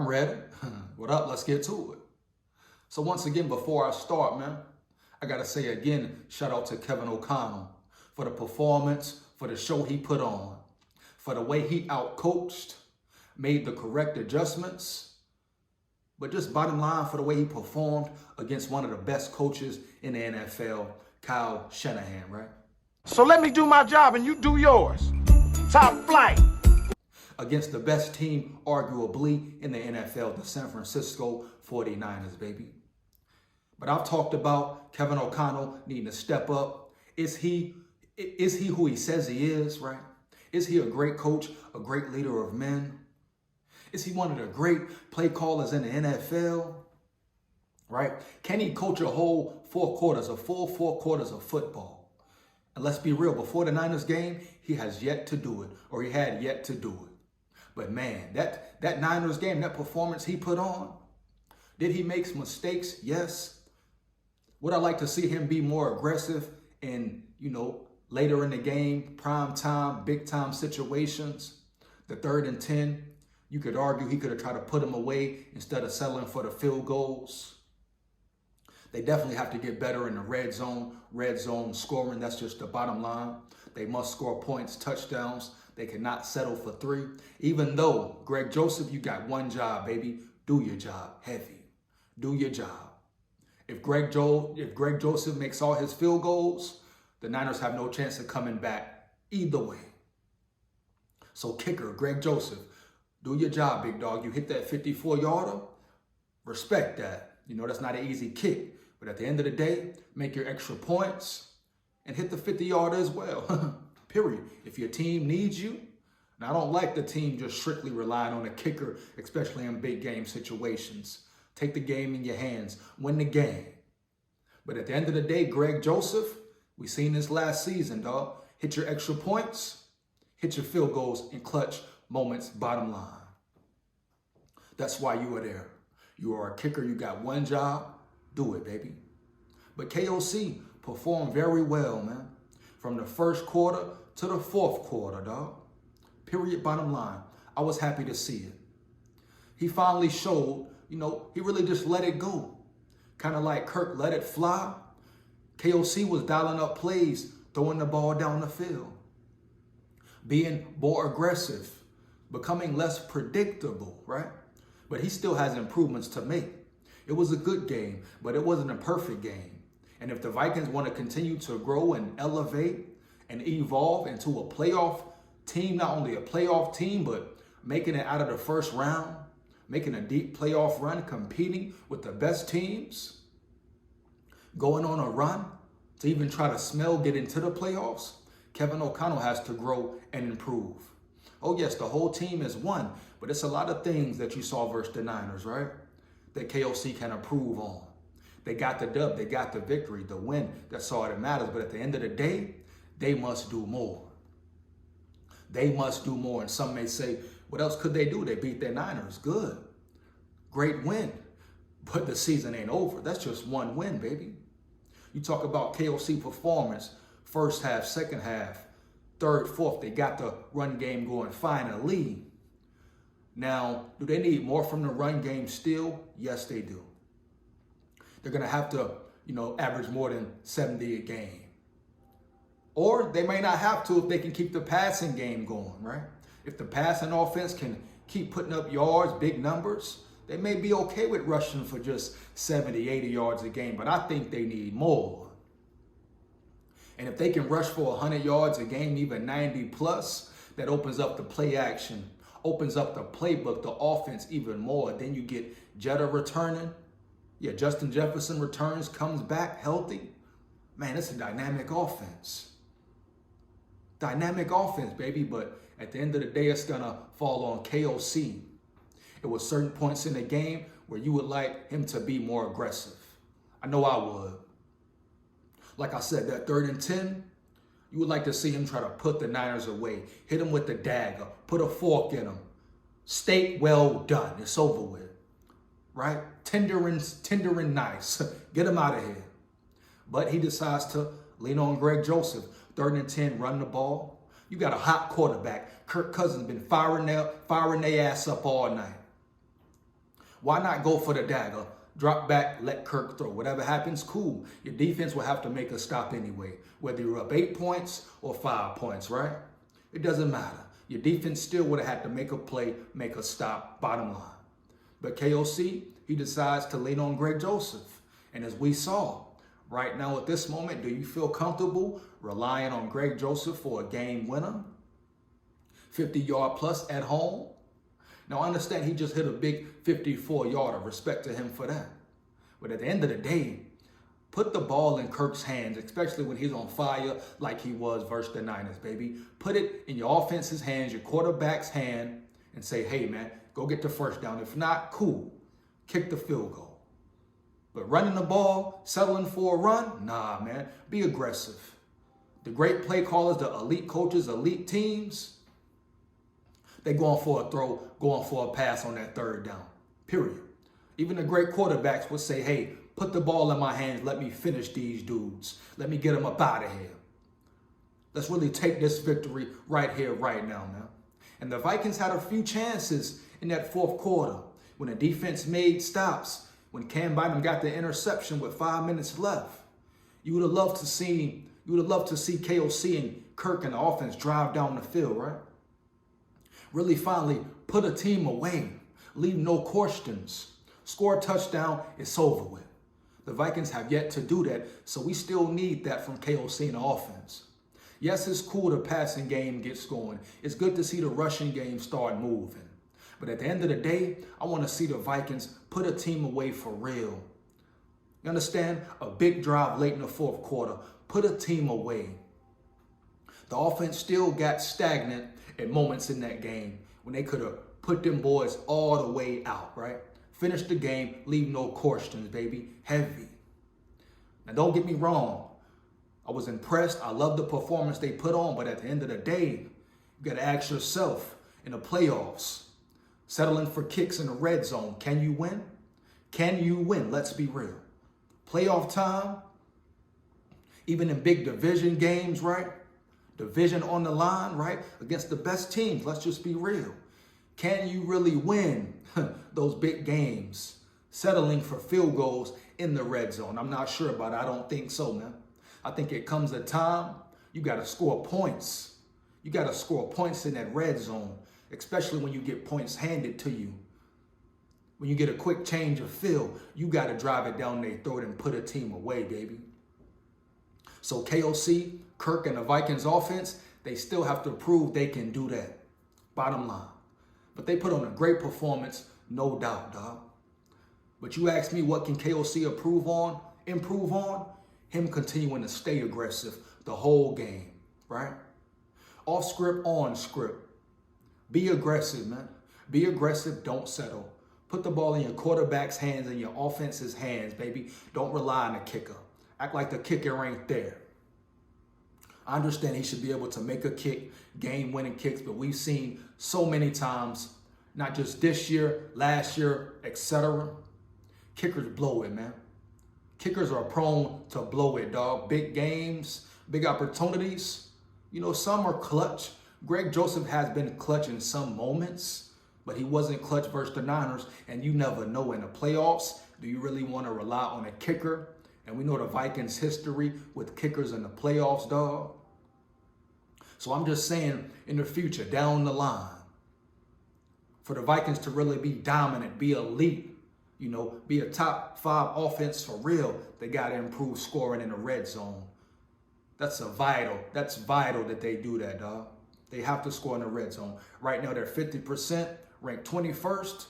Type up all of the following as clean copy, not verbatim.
ready. What up? Let's get to it. So once again, before I start, man, I got to say again, shout out to Kevin O'Connell for the performance, for the show he put on, for the way he outcoached, made the correct adjustments, but just bottom line for the way he performed against one of the best coaches in the NFL, Kyle Shanahan, right? So let me do my job and you do yours. Top flight. Against the best team, arguably, in the NFL, the San Francisco 49ers, baby. But I've talked about Kevin O'Connell needing to step up. Is he who he says he is, right? Is he a great coach, a great leader of men? Is he one of the great play callers in the NFL? Right? Can he coach a whole 4 quarters, a full 4 quarters of football? And let's be real, before the Niners game, he has yet to do it, or he had yet to do it. But man, that Niners game, that performance he put on, did he make some mistakes? Yes. Would I like to see him be more aggressive in, later in the game, prime time, big time situations? The 3rd and 10, you could argue he could have tried to put him away instead of settling for the field goals. They definitely have to get better in the red zone scoring. That's just the bottom line. They must score points, touchdowns. They cannot settle for 3. Even though, Greg Joseph, you got one job, baby. Do your job. Heavy. Do your job. If Greg Joseph makes all his field goals, the Niners have no chance of coming back either way. So kicker, Greg Joseph, do your job, big dog. You hit that 54-yarder. Respect that. That's not an easy kick. But at the end of the day, make your extra points and hit the 50-yarder as well. Period. If your team needs you, and I don't like the team just strictly relying on a kicker, especially in big game situations. Take the game in your hands. Win the game. But at the end of the day, Greg Joseph, we seen this last season, dog. Hit your extra points, hit your field goals in clutch moments, bottom line. That's why you are there. You are a kicker. You got one job. Do it, baby. But KOC performed very well, man. From the 1st quarter to the 4th quarter, dog. Period, bottom line. I was happy to see it. He finally showed, he really just let it go. Kind of like Kirk let it fly. KOC was dialing up plays, throwing the ball down the field. Being more aggressive, becoming less predictable, right? But he still has improvements to make. It was a good game, but it wasn't a perfect game. And if the Vikings want to continue to grow and elevate and evolve into a playoff team, not only a playoff team, but making it out of the 1st round, making a deep playoff run, competing with the best teams, going on a run to even try to get into the playoffs, Kevin O'Connell has to grow and improve. Oh yes, the whole team is one, but it's a lot of things that you saw versus the Niners, right? That KOC can improve on. They got the dub, they got the victory, the win. That's all that matters. But at the end of the day, they must do more. They must do more. And some may say, what else could they do? They beat their Niners. Good. Great win. But the season ain't over. That's just one win, baby. You talk about KOC performance, 1st half, 2nd half, 3rd, 4th. They got the run game going finally. Now, do they need more from the run game still? Yes, they do. They're going to have to, average more than 70 a game. Or they may not have to if they can keep the passing game going, right? If the passing offense can keep putting up yards, big numbers, they may be okay with rushing for just 70, 80 yards a game. But I think they need more. And if they can rush for 100 yards a game, even 90 plus, that opens up the play action, opens up the playbook, the offense even more. Then you get Jetta returning. Yeah, Justin Jefferson returns, comes back healthy. Man, it's a dynamic offense. Dynamic offense, baby. But at the end of the day, it's going to fall on KOC. It was certain points in the game where you would like him to be more aggressive. I know I would. Like I said, that 3rd and 10, you would like to see him try to put the Niners away. Hit him with the dagger. Put a fork in him. Steak well done. It's over with. Right? Tender and nice. Get him out of here. But he decides to lean on Greg Joseph. 3rd and 10, run the ball. You got a hot quarterback. Kirk Cousins been firing their ass up all night. Why not go for the dagger? Drop back, let Kirk throw. Whatever happens, cool. Your defense will have to make a stop anyway, whether you're up 8 points or 5 points, right? It doesn't matter. Your defense still would have had to make a play, make a stop, bottom line. But KOC, he decides to lean on Greg Joseph. And as we saw, right now at this moment, do you feel comfortable relying on Greg Joseph for a game winner? 50-yard plus at home? Now, I understand he just hit a big 54-yarder. Respect to him for that. But at the end of the day, put the ball in Kirk's hands, especially when he's on fire like he was versus the Niners, baby. Put it in your offense's hands, your quarterback's hand, and say, hey, man, go get the first down. If not, cool. Kick the field goal. But running the ball, settling for a run? Nah, man. Be aggressive. The great play callers, the elite coaches, elite teams, they going for a throw, going for a pass on that third down, period. Even the great quarterbacks would say, hey, put the ball in my hands. Let me finish these dudes. Let me get them up out of here. Let's really take this victory right here, right now, man. And the Vikings had a few chances in that fourth quarter when the defense made stops, when Cam Bynum got the interception with 5 minutes left. You would have loved to see KOC and Kirk and the offense drive down the field, right? Really finally put a team away. Leave no questions. Score a touchdown, it's over with. The Vikings have yet to do that, so we still need that from KOC and the offense. Yes, it's cool the passing game gets going. It's good to see the rushing game start moving. But at the end of the day, I want to see the Vikings put a team away for real. You understand? A big drive late in the fourth quarter. Put a team away. The offense still got stagnant at moments in that game when they could have put them boys all the way out, right? Finish the game, leave no questions, baby. Heavy. Now, don't get me wrong. I was impressed. I love the performance they put on, but at the end of the day, you got to ask yourself in the playoffs, settling for kicks in the red zone, can you win? Can you win? Let's be real. Playoff time, even in big division games, right? Division on the line, right? Against the best teams, let's just be real. Can you really win those big games, settling for field goals in the red zone? I'm not sure about it. I don't think so, man. I think it comes a time you got to score points. You got to score points in that red zone, especially when you get points handed to you. When you get a quick change of field, you got to drive it down their throat and put a team away, baby. So KOC, Kirk, and the Vikings offense, they still have to prove they can do that. Bottom line. But they put on a great performance, no doubt, dog. But you ask me, what can KOC improve on? Him continuing to stay aggressive the whole game, right? Off script, on script. Be aggressive, man. Be aggressive, don't settle. Put the ball in your quarterback's hands and your offense's hands, baby. Don't rely on the kicker. Act like the kicker ain't there. I understand he should be able to make a kick, game-winning kicks, but we've seen so many times, not just this year, last year, etc. Kickers blow it, man. Kickers are prone to blow it, dog. Big games, big opportunities. You know, some are clutch. Greg Joseph has been clutch in some moments, but he wasn't clutch versus the Niners, and you never know in the playoffs. Do you really want to rely on a kicker? And we know the Vikings' history with kickers in the playoffs, dog. So I'm just saying, in the future, down the line, for the Vikings to really be dominant, be elite, you know, be a top 5 offense for real, they got to improve scoring in the red zone. That's vital that they do that, dog. They have to score in the red zone. Right now, they're 50%, ranked 21st.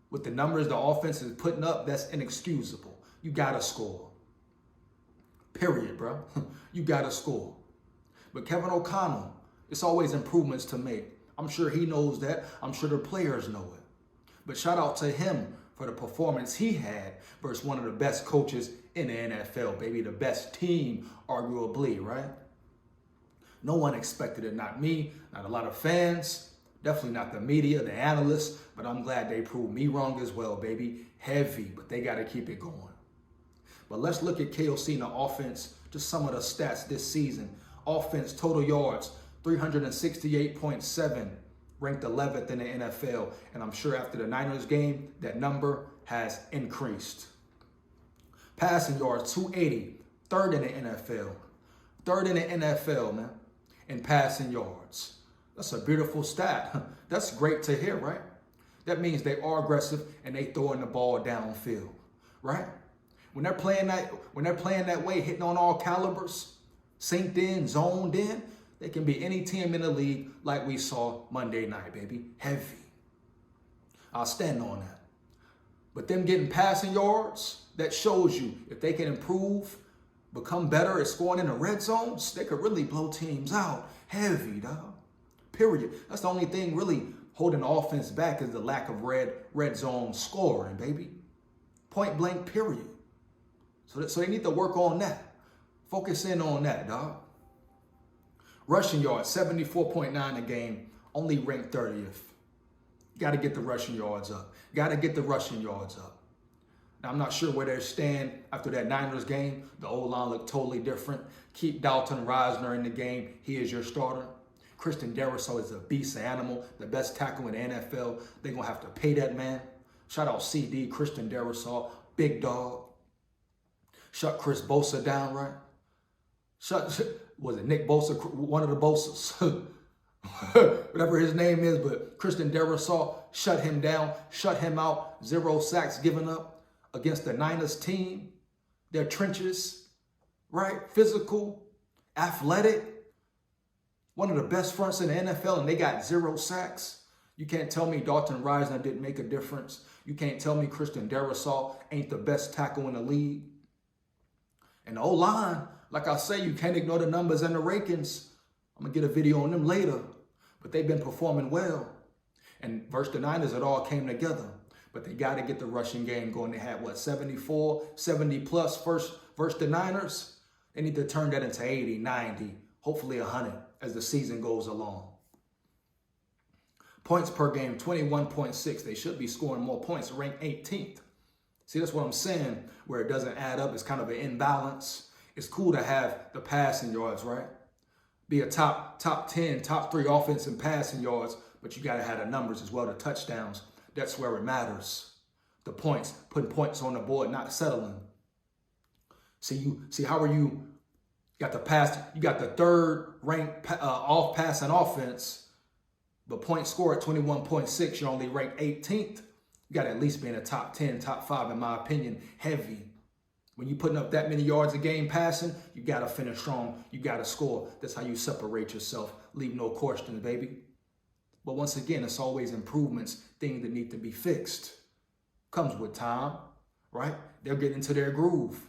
With the numbers the offense is putting up, that's inexcusable. You got to score. Period, bro. You got to score. But Kevin O'Connell, it's always improvements to make. I'm sure he knows that. I'm sure the players know it. But shout out to him for the performance he had versus one of the best coaches in the NFL, baby. The best team, arguably, right? No one expected it. Not me, not a lot of fans, definitely not the media, the analysts, but I'm glad they proved me wrong as well, baby. Heavy, but they got to keep it going. But let's look at KOC and the offense, just some of the stats this season. Offense, total yards, 368.7. ranked 11th in the NFL. And I'm sure after the Niners game, that number has increased. Passing yards, 280, third in the NFL. Third in the NFL, man, in passing yards. That's a beautiful stat. That's great to hear, right? That means they are aggressive and they throwing the ball downfield, right? When they're playing that way, hitting on all calibers, synced in, zoned in, they can be any team in the league like we saw Monday night, baby. Heavy. I'll stand on that. But them getting passing yards, that shows you if they can improve, become better at scoring in the red zones, they could really blow teams out. Heavy, dog. Period. That's the only thing really holding the offense back is the lack of red zone scoring, baby. Point blank, period. So they need to work on that. Focus in on that, dog. Rushing yards, 74.9 a game, only ranked 30th. Got to get the rushing yards up. Got to get the rushing yards up. Now, I'm not sure where they stand after that Niners game. The O-line looked totally different. Keep Dalton Risner in the game. He is your starter. Christian Darrisaw is a beast, an animal, the best tackle in the NFL. They're going to have to pay that man. Shout out CD, Christian Darrisaw, big dog. Shut Chris Bosa down, right? Was it Nick Bosa, one of the Bosas? Whatever his name is, but Christian Darrisaw, shut him down, shut him out. 0 sacks given up against the Niners team. Their trenches, right? Physical, athletic. One of the best fronts in the NFL, and they got 0 sacks. You can't tell me Dalton Risner didn't make a difference. You can't tell me Christian Darrisaw ain't the best tackle in the league. And the O-line, like I say, you can't ignore the numbers and the rankings. I'm going to get a video on them later. But they've been performing well. And versus the Niners, it all came together. But they got to get the rushing game going. They had, 74, 70 plus versus the Niners. They need to turn that into 80, 90, hopefully 100 as the season goes along. Points per game, 21.6. They should be scoring more points, ranked 18th. See, that's what I'm saying, where it doesn't add up. It's kind of an imbalance. It's cool to have the passing yards, right? Be a top 10, top 3 offense in passing yards, but you got to have the numbers as well, the touchdowns. That's where it matters. The points, putting points on the board, not settling. See how are you? You got the third ranked off passing offense, but points score at 21.6. You're only ranked 18th. You got to at least be in the top 10, top 5, in my opinion, heavy. When you're putting up that many yards a game passing, you got to finish strong. You got to score. That's how you separate yourself. Leave no questions, baby. But once again, it's always improvements, things that need to be fixed. Comes with time, right? They'll get into their groove.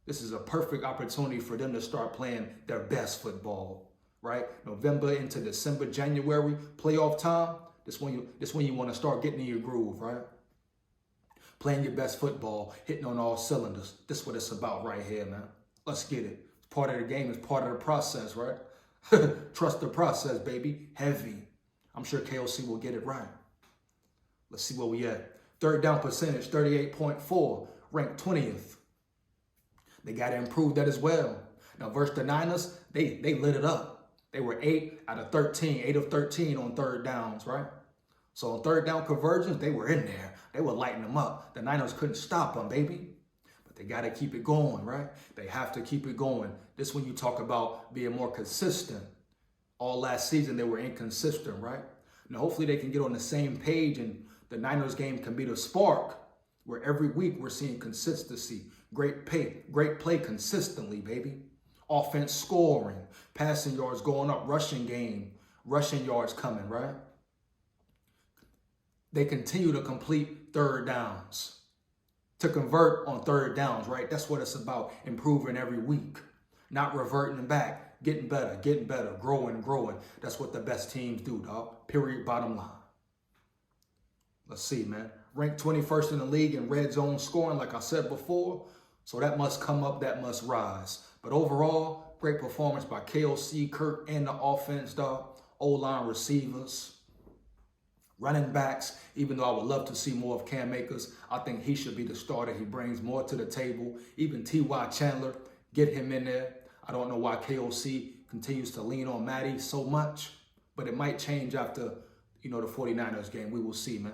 This is a perfect opportunity for them to start playing their best football, right? November into December, January, playoff time. This when you want to start getting in your groove, right? Playing your best football, hitting on all cylinders. This is what it's about right here, man. Let's get it. It's part of the game. It's part of the process, right? Trust the process, baby. Heavy. I'm sure KOC will get it right. Let's see where we at. Third down percentage, 38.4, ranked 20th. They got to improve that as well. Now, versus the Niners, they lit it up. They were 8 of 13 on third downs, right? So on third down conversions, they were in there. They were lighting them up. The Niners couldn't stop them, baby. But they got to keep it going, right? They have to keep it going. This when you talk about being more consistent. All last season, they were inconsistent, right? Now, hopefully they can get on the same page and the Niners game can be the spark where every week we're seeing consistency, great play consistently, baby. Offense scoring, passing yards going up, rushing yards coming, right? They continue to complete third downs, to convert on third downs, right? That's what it's about, improving every week, not reverting back, getting better, growing. That's what the best teams do, dog. Period, bottom line. Let's see, man. Ranked 21st in the league in red zone scoring, like I said before. So that must come up, that must rise. But overall, great performance by KOC, Kirk, and the offense, dog. O-line receivers, running backs. Even though I would love to see more of Cam Akers, I think he should be the starter. He brings more to the table. Even T.Y. Chandler, get him in there. I don't know why KOC continues to lean on Matty so much, but it might change after, the 49ers game. We will see, man.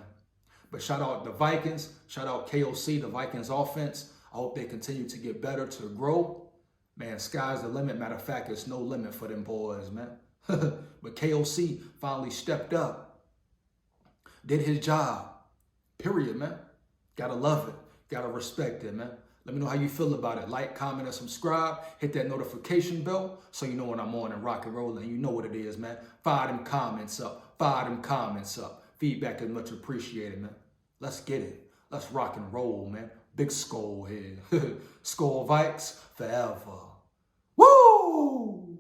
But shout out the Vikings. Shout out KOC, the Vikings offense. I hope they continue to get better, to grow. Man, sky's the limit. Matter of fact, there's no limit for them boys, man. But KOC finally stepped up. Did his job. Period, man. Gotta love it. Gotta respect it, man. Let me know how you feel about it. Like, comment, and subscribe. Hit that notification bell so you know when I'm on and rock and roll. And you know what it is, man. Fire them comments up. Fire them comments up. Feedback is much appreciated, man. Let's get it. Let's rock and roll, man. Big SKOL here. SKOL Vikes forever. Woo!